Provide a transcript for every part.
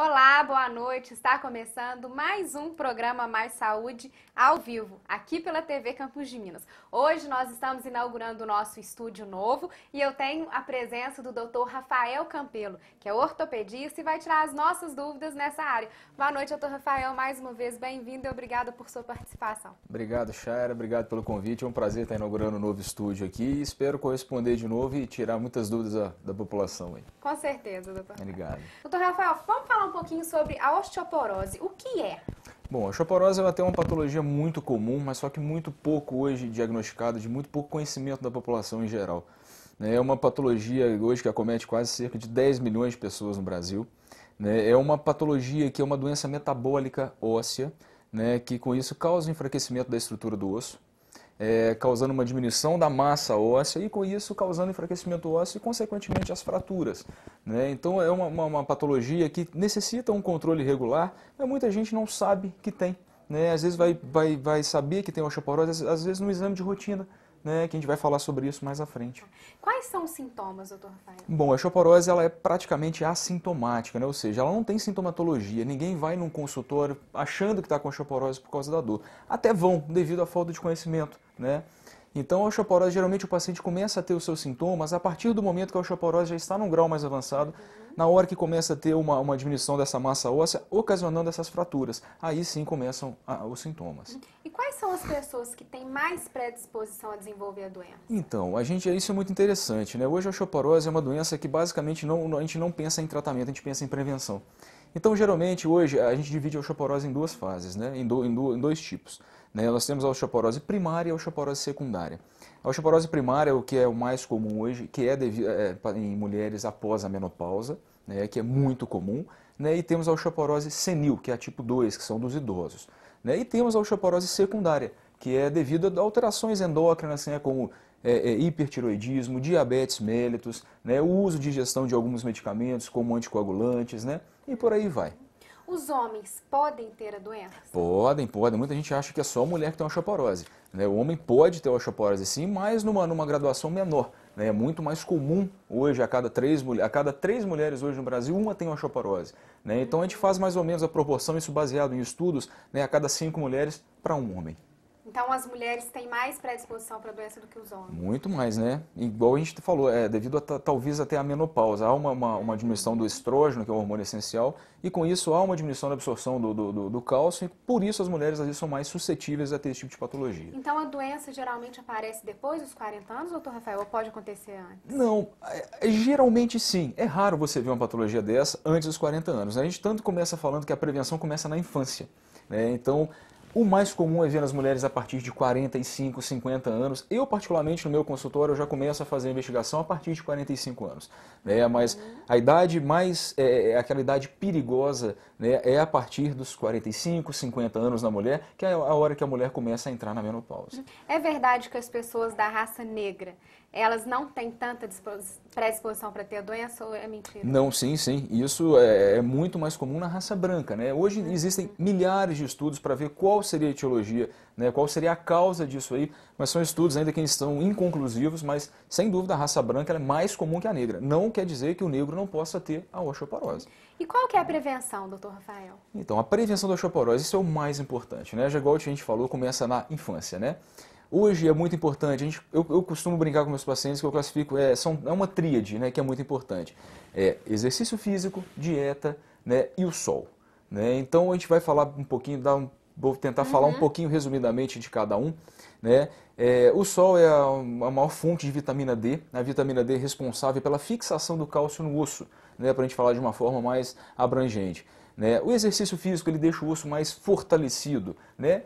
Olá, boa noite. Está começando mais um programa Mais Saúde ao vivo, aqui pela TV Campos de Minas. Hoje nós estamos inaugurando o nosso estúdio novo e eu tenho a presença do Dr. Rafael Campelo, que é ortopedista e vai tirar as nossas dúvidas nessa área. Boa noite, Dr. Rafael, mais uma vez bem-vindo e obrigada por sua participação. Obrigado, Chayra, obrigado pelo convite. É um prazer estar inaugurando um novo estúdio aqui e espero corresponder de novo e tirar muitas dúvidas da população aí. Com certeza, doutor. Obrigado. Doutor Rafael, vamos falar um pouquinho sobre a osteoporose. O que é? Bom, a osteoporose ela tem uma patologia muito comum, mas só que muito pouco hoje diagnosticada, de muito pouco conhecimento da população em geral. É uma patologia hoje que acomete quase cerca de 10 milhões de pessoas no Brasil. É uma patologia que é uma doença metabólica óssea, que com isso causa enfraquecimento da estrutura do osso, causando uma diminuição da massa óssea e com isso causando enfraquecimento ósseo e consequentemente as fraturas. Então é uma patologia que necessita um controle regular, mas muita gente não sabe que tem. Às vezes vai saber que tem osteoporose, às vezes no exame de rotina, que a gente vai falar sobre isso mais à frente. Quais são os sintomas, doutor Rafael? Bom, a osteoporose ela é praticamente assintomática, ou seja, ela não tem sintomatologia. Ninguém vai num consultório achando que está com osteoporose por causa da dor. Até vão, devido à falta de conhecimento. Então, a osteoporose, geralmente o paciente começa a ter os seus sintomas a partir do momento que a osteoporose já está num grau mais avançado, na hora que começa a ter uma diminuição dessa massa óssea, ocasionando essas fraturas. Aí sim começam os sintomas. E quais são as pessoas que têm mais predisposição a desenvolver a doença? Então, isso é muito interessante. Hoje a osteoporose é uma doença que basicamente a gente não pensa em tratamento, a gente pensa em prevenção. Então, geralmente, hoje, a gente divide a osteoporose em duas fases, em dois tipos. Nós temos a osteoporose primária e a osteoporose secundária. A osteoporose primária é o que é o mais comum hoje, que é em mulheres após a menopausa, que é muito comum. E temos a osteoporose senil, que é a tipo 2, que são dos idosos. E temos a osteoporose secundária, que é devido a alterações endócrinas, como hipertiroidismo, diabetes mellitus, o uso de ingestão de alguns medicamentos, como anticoagulantes, e por aí vai. Os homens podem ter a doença? Podem. Muita gente acha que é só a mulher que tem osteoporose. O homem pode ter osteoporose sim, mas numa graduação menor. É muito mais comum hoje, a cada três mulheres hoje no Brasil, uma tem osteoporose. Então a gente faz mais ou menos a proporção, isso baseado em estudos, a cada 5 mulheres para um homem. Então as mulheres têm mais predisposição para a doença do que os homens? Muito mais, Igual a gente falou, devido a talvez até a menopausa. Há uma diminuição do estrógeno, que é o hormônio essencial, e com isso há uma diminuição da absorção do cálcio, e por isso as mulheres às vezes são mais suscetíveis a ter esse tipo de patologia. Então a doença geralmente aparece depois dos 40 anos, doutor Rafael, ou pode acontecer antes? Não, geralmente sim. É raro você ver uma patologia dessa antes dos 40 anos. A gente tanto começa falando que a prevenção começa na infância. Então, o mais comum é ver nas mulheres a partir de 45, 50 anos. Eu, particularmente, no meu consultório, eu já começo a fazer a investigação a partir de 45 anos. Mas a idade aquela idade perigosa, é a partir dos 45, 50 anos na mulher, que é a hora que a mulher começa a entrar na menopausa. É verdade que as pessoas da raça negra, elas não têm tanta predisposição para ter a doença ou é mentira? Não, sim. Isso é muito mais comum na raça branca. Hoje existem milhares de estudos para ver qual seria a etiologia, qual seria a causa disso aí, mas são estudos ainda que estão inconclusivos, mas sem dúvida a raça branca é mais comum que a negra. Não quer dizer que o negro não possa ter a osteoporose. E qual que é a prevenção, doutor Rafael? Então, a prevenção da osteoporose, isso é o mais importante. Já igual a gente falou, começa na infância. Hoje é muito importante, eu costumo brincar com meus pacientes que eu classifico, é uma tríade, que é muito importante. Exercício físico, dieta, e o sol. Então a gente vai falar um pouquinho, vou tentar falar um pouquinho resumidamente de cada um. O sol é a maior fonte de vitamina D, a vitamina D é responsável pela fixação do cálcio no osso, para a gente falar de uma forma mais abrangente. O exercício físico ele deixa o osso mais fortalecido,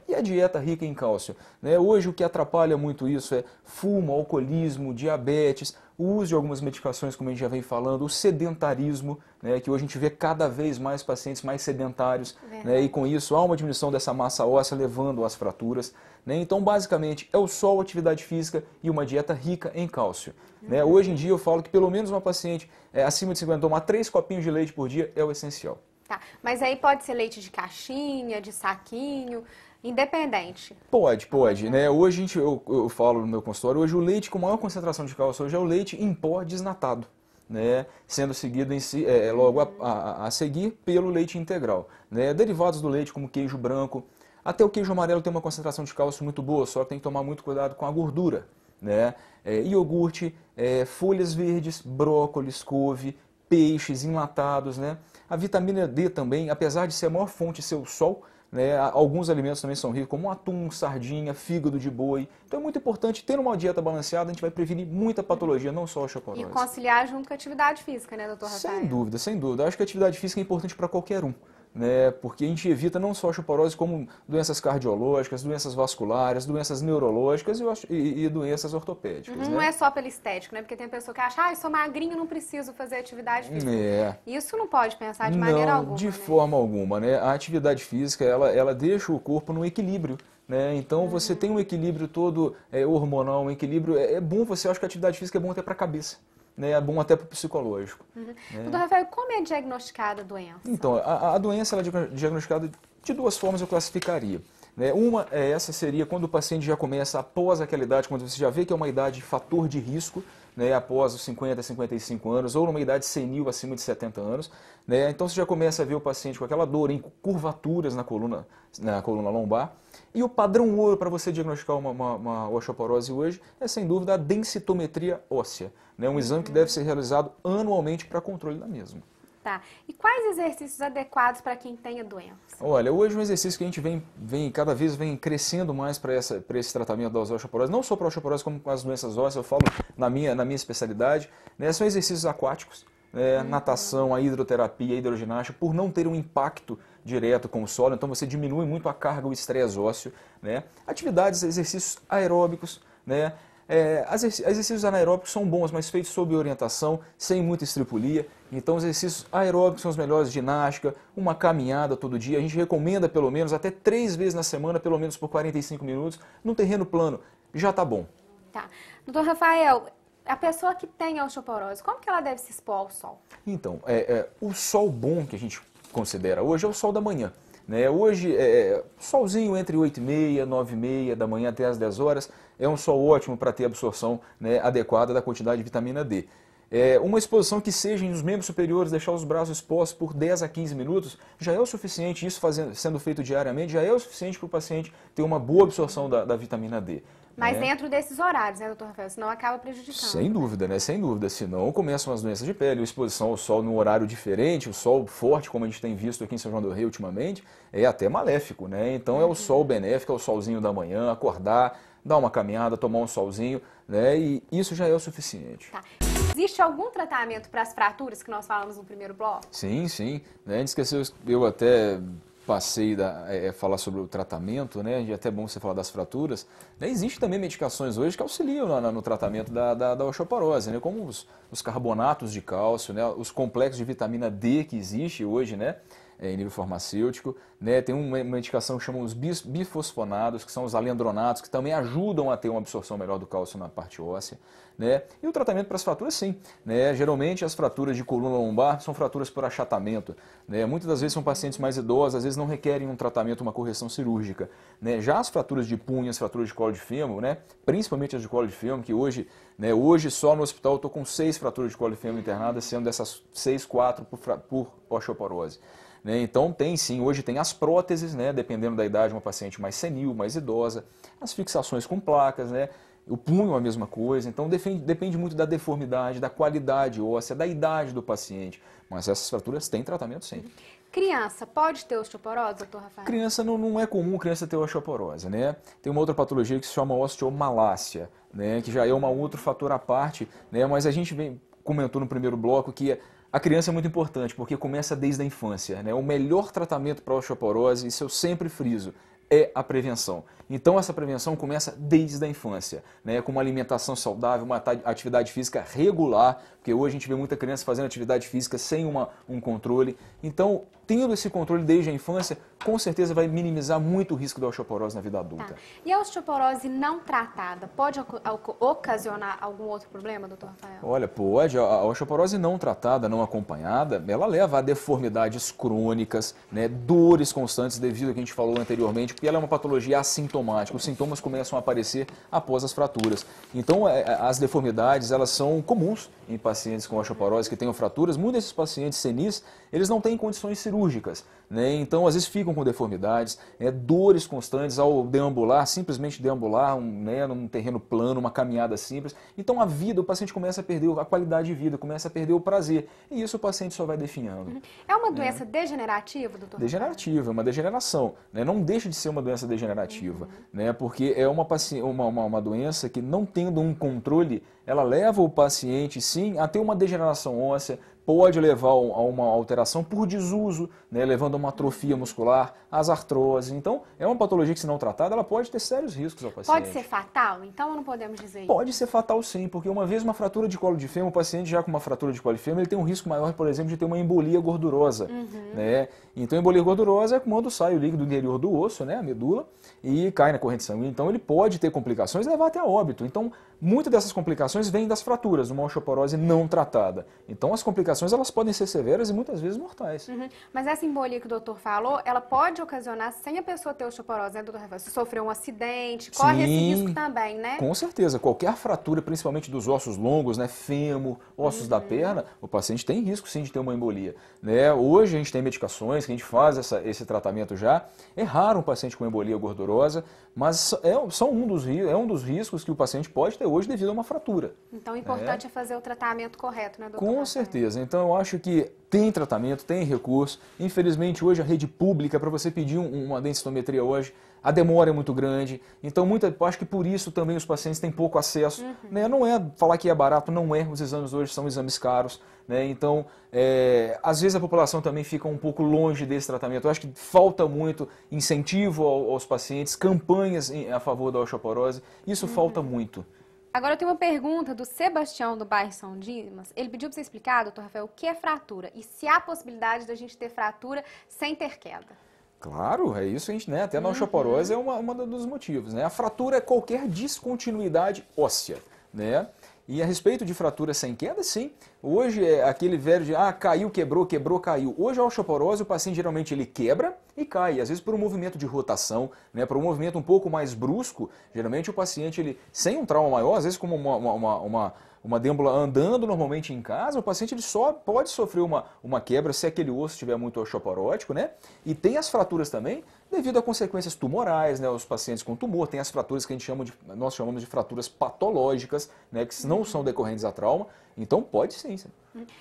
e a dieta rica em cálcio. Hoje o que atrapalha muito isso é fumo, alcoolismo, diabetes, o uso de algumas medicações, como a gente já vem falando, o sedentarismo, que hoje a gente vê cada vez mais pacientes mais sedentários, e com isso há uma diminuição dessa massa óssea levando às fraturas. Então, basicamente, é o sol, atividade física e uma dieta rica em cálcio. Hoje em dia eu falo que pelo menos uma paciente acima de 50 tomar 3 copinhos de leite por dia é o essencial. Tá, mas aí pode ser leite de caixinha, de saquinho, independente? Pode. Hoje eu falo no meu consultório, hoje o leite com maior concentração de cálcio hoje é o leite em pó desnatado. né, sendo seguido logo a seguir pelo leite integral. Né? Derivados do leite, como queijo branco, até o queijo amarelo tem uma concentração de cálcio muito boa, só que tem que tomar muito cuidado com a gordura. Né? Iogurte, folhas verdes, brócolis, couve, peixes enlatados. Né? A vitamina D também, apesar de ser a maior fonte ser o sol, né, alguns alimentos também são ricos, como atum, sardinha, fígado de boi. Então é muito importante ter uma dieta balanceada, a gente vai prevenir muita patologia, não só a osteoporose. E conciliar junto com a atividade física, né, doutor Rafael? Sem dúvida, sem dúvida. Acho que a atividade física é importante para qualquer um. Né, porque a gente evita não só a osteoporose, como doenças cardiológicas, doenças vasculares, doenças neurológicas e doenças ortopédicas. Não né? é só pelo estético, né? Porque tem pessoa que acha, eu sou magrinho, não preciso fazer atividade física. Isso não pode pensar de maneira alguma. De né? forma alguma. Né? A atividade física, ela deixa o corpo num equilíbrio. Né? Então você tem um equilíbrio todo hormonal, um equilíbrio. É bom você, acho que a atividade física é bom até para a cabeça. Né, é bom até para o psicológico. Né? Doutor Rafael, como é diagnosticada a doença? Então, a doença ela é diagnosticada de duas formas, eu classificaria. Né? Uma, essa seria quando o paciente já começa após aquela idade, quando você já vê que é uma idade fator de risco, né, após os 50, 55 anos, ou numa idade senil acima de 70 anos. Né? Então você já começa a ver o paciente com aquela dor em curvaturas na coluna lombar. E o padrão ouro para você diagnosticar uma osteoporose hoje é, sem dúvida, a densitometria óssea. Né? Um exame que deve ser realizado anualmente para controle da mesma. Tá. E quais exercícios adequados para quem tem a doença? Olha, hoje um exercício que a gente cada vez vem crescendo mais para esse tratamento da osteoporose, não só para a osteoporose como com as doenças ósseas, eu falo na minha especialidade, né, são exercícios aquáticos, natação, a hidroterapia, a hidroginástica, por não ter um impacto direto com o solo, então você diminui muito a carga, o estresse ósseo. Né? Atividades, exercícios aeróbicos, né? Exercícios anaeróbicos são bons, mas feitos sob orientação, sem muita estripulia. Então, os exercícios aeróbicos são os melhores, ginástica, uma caminhada todo dia. A gente recomenda pelo menos até 3 vezes na semana, pelo menos por 45 minutos, num terreno plano. Já está bom. Tá. Doutor Rafael, a pessoa que tem osteoporose, como que ela deve se expor ao sol? Então, o sol bom que a gente considera hoje é o sol da manhã. Né? Hoje, solzinho entre 8h30, 9h30 da manhã até as 10 horas, é um sol ótimo para ter absorção, né, adequada da quantidade de vitamina D. Uma exposição que seja nos membros superiores, deixar os braços expostos por 10 a 15 minutos, já é o suficiente, isso sendo feito diariamente, já é o suficiente para o paciente ter uma boa absorção da vitamina D. Mas dentro desses horários, né, doutor Rafael? Senão acaba prejudicando. Sem dúvida, né? Sem dúvida. Senão começam as doenças de pele, a exposição ao sol num horário diferente, o sol forte, como a gente tem visto aqui em São João do Rei ultimamente, é até maléfico, né? Então é o sol benéfico, é o solzinho da manhã, acordar, dar uma caminhada, tomar um solzinho, né? E isso já é o suficiente. Tá. Existe algum tratamento para as fraturas que nós falamos no primeiro bloco? Sim, sim. Né? A gente esqueceu, eu até passei a falar sobre o tratamento, né? É até bom você falar das fraturas. Né? Existem também medicações hoje que auxiliam no tratamento da osteoporose, né? Como os carbonatos de cálcio, né? Os complexos de vitamina D que existe hoje, né? Em nível farmacêutico, né? Tem uma medicação que chama os bifosfonados, que são os alendronatos, que também ajudam a ter uma absorção melhor do cálcio na parte óssea. Né? E o tratamento para as fraturas, sim. Né? Geralmente as fraturas de coluna lombar são fraturas por achatamento. Né? Muitas das vezes são pacientes mais idosos, às vezes não requerem um tratamento, uma correção cirúrgica. Né? Já as fraturas de punho, as fraturas de colo de fêmur, né? Principalmente as de colo de fêmur, que hoje só no hospital eu estou com 6 fraturas de colo de fêmur internadas, sendo dessas 6, 4 por osteoporose. Né? Então tem sim, hoje tem as próteses, né? Dependendo da idade, uma paciente mais senil, mais idosa, as fixações com placas, né? O punho a mesma coisa, então depende muito da deformidade, da qualidade óssea, da idade do paciente, mas essas fraturas têm tratamento sim. Criança pode ter osteoporose, doutor Rafael? Criança não é comum criança ter osteoporose, né? Tem uma outra patologia que se chama osteomalácia, né? Que já é um outro fator à parte, né? Mas a gente comentou no primeiro bloco que a criança é muito importante, porque começa desde a infância. Né? O melhor tratamento para a osteoporose, isso eu sempre friso, é a prevenção. Então essa prevenção começa desde a infância, né? Com uma alimentação saudável, uma atividade física regular, porque hoje a gente vê muita criança fazendo atividade física sem um controle. Então, tendo esse controle desde a infância, com certeza vai minimizar muito o risco da osteoporose na vida adulta. Tá. E a osteoporose não tratada pode ocasionar algum outro problema, doutor Rafael? Olha, pode. A osteoporose não tratada, não acompanhada, ela leva a deformidades crônicas, né? Dores constantes devido ao que a gente falou anteriormente, que ela é uma patologia assintomática, os sintomas começam a aparecer após as fraturas. Então, as deformidades, elas são comuns em pacientes com osteoporose que tenham fraturas. Muitos desses pacientes senis, eles não têm condições cirúrgicas, né? Então, às vezes ficam com deformidades, dores constantes ao deambular, simplesmente deambular, né, num terreno plano, uma caminhada simples. Então, a vida, o paciente começa a perder a qualidade de vida, começa a perder o prazer. E isso o paciente só vai definhando. É uma doença degenerativa, doutor? Degenerativa, uma degeneração, né? Não deixa de ser uma doença degenerativa, né? Porque é uma doença que, não tendo um controle, ela leva o paciente, sim, a ter uma degeneração óssea, pode levar a uma alteração por desuso, né, levando a uma atrofia muscular, às artroses. Então, é uma patologia que, se não tratada, ela pode ter sérios riscos ao paciente. Pode ser fatal? Então, não podemos dizer isso? Pode ser fatal, sim, porque uma vez uma fratura de colo de fêmur, o paciente já com uma fratura de colo de fêmur, ele tem um risco maior, por exemplo, de ter uma embolia gordurosa. Né? Então, a embolia gordurosa é quando sai o líquido do interior do osso, né, a medula, e cai na corrente sanguínea. Então, ele pode ter complicações e levar até a óbito. Então, muitas dessas complicações vêm das fraturas, uma osteoporose não tratada. Então, as complicações, elas podem ser severas e muitas vezes mortais. Mas essa embolia que o doutor falou, ela pode ocasionar sem a pessoa ter osteoporose, né, doutor Rafael? Se sofreu um acidente, corre esse risco também, né? Com certeza. Qualquer fratura, principalmente dos ossos longos, né, fêmur, ossos da perna, o paciente tem risco, sim, de ter uma embolia. Né? Hoje a gente tem medicações que a gente faz esse tratamento já. É raro um paciente com embolia gordurosa, mas é um dos riscos que o paciente pode ter hoje devido a uma fratura. Então, o importante é fazer o tratamento correto, né, doutor? Com certeza. Então, eu acho que tem tratamento, tem recurso. Infelizmente, hoje a rede pública, para você pedir uma densitometria hoje, a demora é muito grande. Então, eu acho que por isso também os pacientes têm pouco acesso. Né? Não é falar que é barato, não é. Os exames hoje são exames caros. Né? Então, às vezes a população também fica um pouco longe desse tratamento. Eu acho que falta muito incentivo aos pacientes, campanhas a favor da osteoporose. Isso falta muito. Agora eu tenho uma pergunta do Sebastião, do bairro São Dimas. Ele pediu para você explicar, doutor Rafael, o que é fratura e se há possibilidade da gente ter fratura sem ter queda. Claro, é isso, a gente, né? Até na osteoporose é um dos motivos. Né? A fratura é qualquer descontinuidade óssea. Né? E a respeito de fratura sem queda, sim. Hoje é aquele velho de caiu, quebrou, quebrou, caiu. Hoje a osteoporose, o paciente geralmente ele quebra e cai. Às vezes por um movimento de rotação, né, por um movimento um pouco mais brusco. Geralmente o paciente, ele, sem um trauma maior, às vezes como uma deâmbula andando normalmente em casa, o paciente ele só pode sofrer uma quebra se aquele osso estiver muito osteoporótico, né? E tem as fraturas também devido a consequências tumorais, né? Os pacientes com tumor, tem as fraturas que nós chamamos de fraturas patológicas, né? Que não são decorrentes a trauma, então pode sim.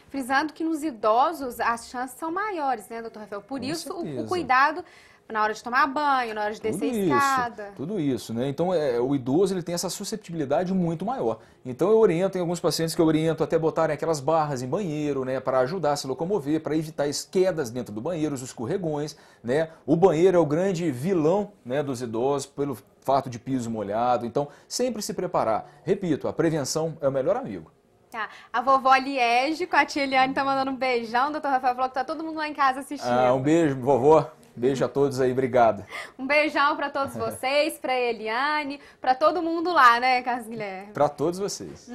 Frisando que nos idosos as chances são maiores, né, doutor Rafael? Por isso o cuidado na hora de tomar banho, na hora de descer a escada. Tudo isso, né? Então, o idoso ele tem essa susceptibilidade muito maior. Então, eu oriento, tem alguns pacientes que eu oriento até botarem aquelas barras em banheiro, né? Para ajudar a se locomover, para evitar as quedas dentro do banheiro, os escorregões, né? O banheiro é o grande vilão, né, dos idosos, pelo fato de piso molhado. Então, sempre se preparar. Repito, a prevenção é o melhor amigo. Tá. A vovó Liege com a tia Eliane tá mandando um beijão. O doutor Rafael falou que tá todo mundo lá em casa assistindo. Um beijo, vovó. Beijo a todos aí, obrigado. Um beijão para todos vocês, para Eliane, para todo mundo lá, né, Carlos Guilherme? Para todos vocês.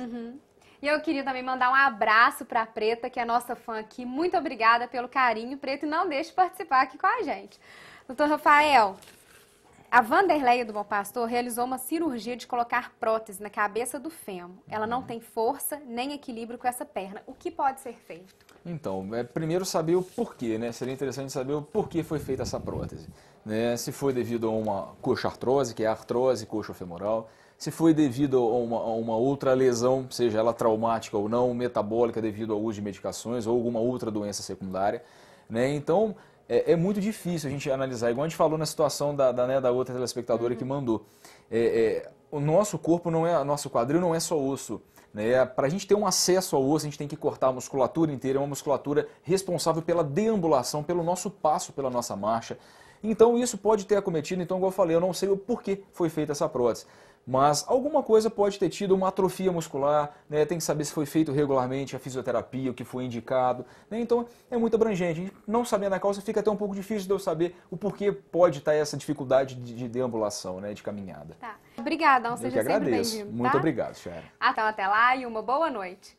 E eu queria também mandar um abraço para a Preta, que é nossa fã aqui. Muito obrigada pelo carinho, Preta, e não deixe de participar aqui com a gente. Doutor Rafael, a Vanderleia do Bom Pastor realizou uma cirurgia de colocar prótese na cabeça do fêmur. Ela não tem força nem equilíbrio com essa perna. O que pode ser feito? Então, primeiro saber o porquê, né? Seria interessante saber o porquê foi feita essa prótese. Né? Se foi devido a uma coxartrose, que é a artrose coxofemoral, se foi devido a uma outra lesão, seja ela traumática ou não, metabólica devido ao uso de medicações ou alguma outra doença secundária. Né? Então, é muito difícil a gente analisar, igual a gente falou na situação da outra telespectadora que mandou. O nosso corpo nosso quadril não é só osso. Né? Para a gente ter um acesso ao osso, a gente tem que cortar a musculatura inteira, é uma musculatura responsável pela deambulação, pelo nosso passo, pela nossa marcha. Então isso pode ter acometido, então igual eu falei, eu não sei o porquê foi feita essa prótese. Mas alguma coisa pode ter tido uma atrofia muscular, né? Tem que saber se foi feito regularmente a fisioterapia, o que foi indicado. Né? Então é muito abrangente. Não sabendo a causa fica até um pouco difícil de eu saber o porquê pode estar essa dificuldade de deambulação, né? De caminhada. Tá. Obrigada, seja sempre bem-vindo. Muito obrigado, Chara. Então até lá e uma boa noite.